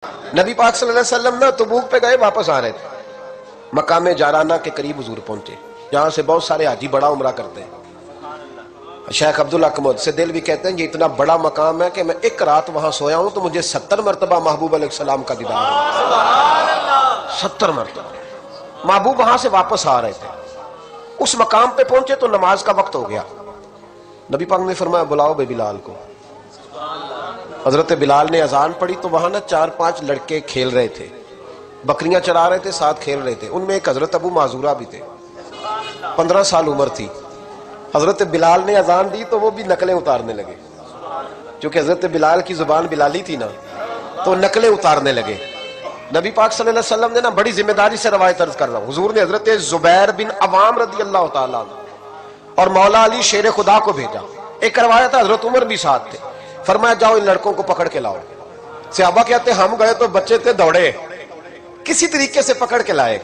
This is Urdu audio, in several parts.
نبی پاک صلی اللہ علیہ وسلم نا تبوک پہ گئے، واپس آ رہے تھے، مقام جارانہ کے قریب حضور پہنچے، جہاں سے بہت سارے حاجی بڑا عمرہ کرتے ہیں۔ شیخ عبدالحق سے دل بھی کہتے ہیں یہ اتنا بڑا مقام ہے کہ میں ایک رات وہاں سویا ہوں تو مجھے 70 مرتبہ محبوب علیہ السلام کا دیدار ہوا۔ 70 مرتبہ محبوب وہاں سے واپس آ رہے تھے، اس مقام پہ پہنچے تو نماز کا وقت ہو گیا۔ نبی پاک نے فرمایا بلاؤ بے بلال کو۔ حضرت بلال نے اذان پڑھی تو وہاں نا 4-5 لڑکے کھیل رہے تھے، بکریاں چرا رہے تھے، ساتھ کھیل رہے تھے۔ ان میں ایک حضرت ابو معذورہ بھی تھے، 15 سال عمر تھی۔ حضرت بلال نے اذان دی تو وہ بھی نقلیں اتارنے لگے، چونکہ حضرت بلال کی زبان بلالی تھی نا، تو نقلیں اتارنے لگے۔ نبی پاک صلی اللہ علیہ وسلم نے نا بڑی ذمہ داری سے روایت عرض کر رہا ہوں، حضور نے حضرت زبیر بن عوام رضی اللہ تعالیٰ اور مولا علی شیر خدا کو بھیجا۔ ایک روایت ہے حضرت عمر بھی ساتھ تھے، فرمایا جاؤ ان لڑکوں کو پکڑ کے لاؤ۔ صحابہ کہتے ہم گئے تو بچے تھے، دوڑے، کسی طریقے سے پکڑ کے لائے۔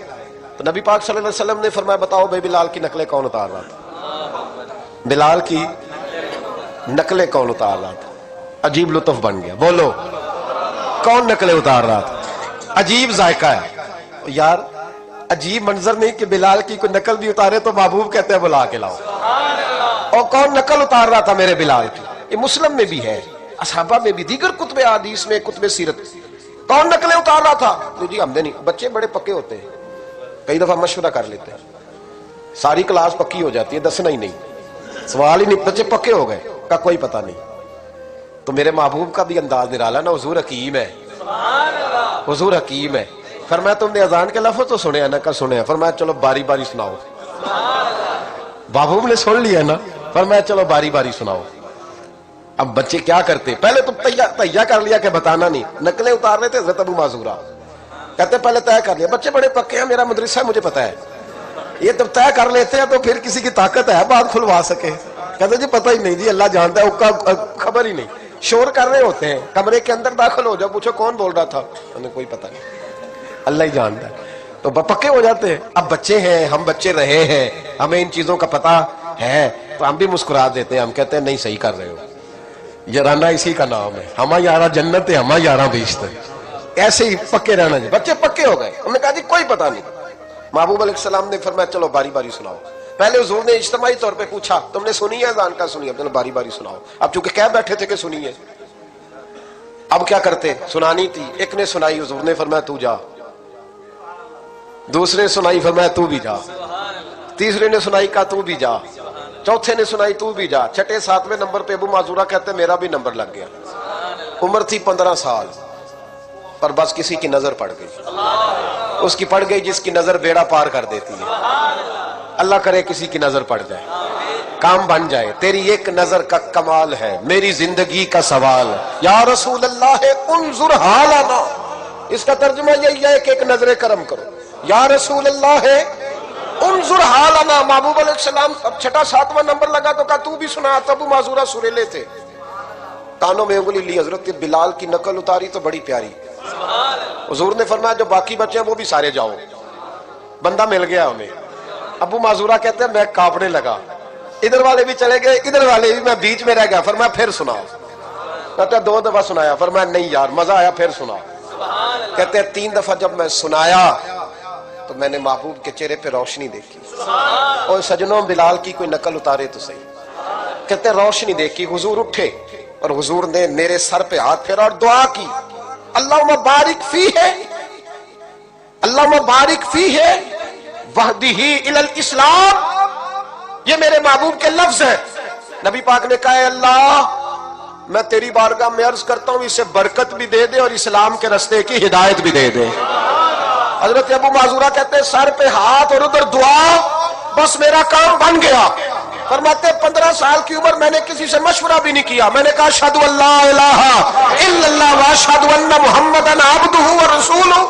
تو نبی پاک صلی اللہ علیہ وسلم نے فرمایا بتاؤ بھائی بلال کی نقلیں کون اتار رہا تھا؟ بلال کی نقلیں کون اتار رہا تھا؟ عجیب لطف بن گیا، بولو کون نقلیں اتار رہا تھا؟ عجیب ذائقہ ہے یار، عجیب منظر نہیں کہ بلال کی کوئی نقل بھی اتارے تو محبوب کہتے ہیں بلا کے لاؤ۔ اور کون نقل اتار رہا تھا میرے بلال کی؟ یہ مسلم میں بھی ہے، اصحابہ میں بھی، دیگر کتب حدیث میں، کتب سیرت۔ کون نقلیں اتار رہا تھا؟ جی ہم نے نہیں، بچے بڑے پکے ہوتے ہیں، کئی دفعہ مشورہ کر لیتے ہیں، ساری کلاس پکی ہو جاتی ہے، دسنا ہی نہیں، سوال ہی نہیں، بچے پکے ہو گئے کا کوئی پتہ نہیں۔ تو میرے محبوب کا بھی انداز نرالا نا، حضور حکیم ہے، حضور حکیم ہے۔ فرمایا تم نے اذان کے لفظ تو سنے ہیں نا؟ کا سنے ہیں۔ فرمایا چلو باری باری سناؤ۔ محبوب نے سن لیا نا، فرمایا چلو باری باری سناؤ۔ اب بچے کیا کرتے؟ پہلے تو تیار کر لیا کہ بتانا نہیں، نقلیں اتار رہے تھے حضرت ابو معذورہ، کہتے پہلے طے کر لیا، بچے بڑے پکے ہیں، میرا مدرسہ ہے مجھے پتا ہے، یہ جب طے کر لیتے ہیں تو پھر کسی کی طاقت ہے بات کھلوا سکے؟ کہتے جی پتہ ہی نہیں جی، اللہ جانتا ہے، اس کا خبر ہی نہیں، شور کر رہے ہوتے ہیں، کمرے کے اندر داخل ہو جاؤ، پوچھو کون بول رہا تھا، انہیں کوئی پتہ نہیں، اللہ ہی جانتا ہے، تو پکے ہو جاتے ہیں۔ اب بچے ہیں، ہم بچے رہے ہیں، ہمیں ان چیزوں کا پتہ ہے، تو ہم بھی مسکرا دیتے ہیں، ہم کہتے ہیں نہیں صحیح کر رہے ہو، یارانہ اسی کا نام ہے، ہما یارہ جنت ہے، ہما یارہ بیشت ہے، ایسے ہی پکے رہنا جی۔ بچے پکے ہو گئے، انہوں نے کہا جی کوئی پتہ نہیں۔ محبوب علیہ السلام نے فرمایا چلو باری باری سناؤ۔ پہلے حضور نے اجتماعی طور پہ پوچھا تم نے سنی ہے اذان کا؟ سنی ہے، چلو باری باری سناؤ۔ اب چونکہ کہہ بیٹھے تھے کہ سنی ہے، اب کیا کرتے؟ سنانی تھی۔ ایک نے سنائی، حضور نے فرمایا تو جا، دوسرے نے سنائی، فرمایا تو بھی جا، تیسرے نے سنائی، کہا تو بھی جا، چوتھے نے سنائی، تو بھی جا، چھٹے 7ویں نمبر پہ ابو معذورہ کہتے میرا بھی نمبر لگ گیا۔ عمر تھی 15 سال، پر بس کسی کی نظر پڑ گئی، اس کی پڑ گئی جس کی نظر بیڑا پار کر دیتی ہے۔ اللہ کرے کسی کی نظر پڑ جائے، کام بن جائے۔ تیری ایک نظر کا کمال ہے، میری زندگی کا سوال، یا رسول اللہ انظر حالنا، اس کا ترجمہ یہی ہے کہ ایک نظر کرم کرو، یا رسول اللہ انظر حالنا۔ محبوب علیہ السلام اب چھٹا 7واں نمبر لگا تو کہا تو بھی سنا۔ تب ابو معذورہ سریلے تھے، کانوں میں انگلی لی، حضرت بلال کی نقل اتاری تو بڑی پیاری۔ حضور نے فرمایا جو باقی بچے ہیں وہ بھی سارے جاؤ، بندہ مل گیا ہمیں۔ ابو معذورہ کہتے ہیں میں کانپنے لگا، ادھر والے بھی چلے گئے، ادھر والے بھی، میں بیچ میں رہ گیا۔ فرمایا پھر سناؤ، کہتے 2 دفعہ سنایا، فرمایا نہیں یار مزہ آیا، پھر سنا۔ کہتے 3 دفعہ جب میں سنایا تو میں نے محبوب کے چہرے پہ روشنی دیکھی۔ اور سجنوں بلال کی کوئی نقل اتارے تو صحیح، کہتے روشنی دیکھی، حضور اٹھے اور حضور نے میرے سر پہ ہاتھ پھیرا اور دعا کی، اللہم بارک فیہ، اللہم بارک فیہ وہدہ الی الاسلام۔ یہ میرے محبوب کے لفظ ہیں۔ نبی پاک نے کہا اے اللہ میں تیری بارگاہ میں عرض کرتا ہوں اسے برکت بھی دے دے اور اسلام کے راستے کی ہدایت بھی دے دے۔ حضرت ابو معذورہ کہتے سر پہ ہاتھ اور ادھر دعا، بس میرا کام بن گیا۔ فرماتے 15 سال کی عمر میں نے کسی سے مشورہ بھی نہیں کیا، میں نے کہا اشہد ان لا الہ الا اللہ واشہد ان محمدن عبدہ ورسولہ۔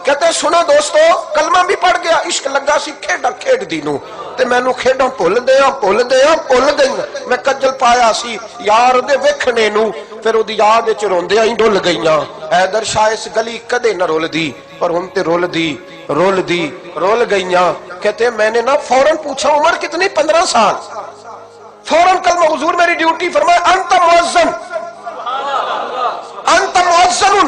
کہتے سنو دوستو کلمہ بھی پڑھ گیا، عشق لگا سی کھیڈا کھیڈ دینوں تے مینوں کھیڈاں بھول گئی، میں کجل پایا سی یار دے ویکھنے نوں، پھر اودی یاد وچ روندیاں ہی ڈل گئیاں۔ حیدر شاہ اس گلی کدے نہ رول دی، پر ہن تے رول گئیاں۔ کہتے میں نے نا فوراً پوچھا عمر کتنی؟ 15 سال۔ فوراً کلمہ حضور میری ڈیوٹی، فرمایا انت مؤذن، انت مؤذن،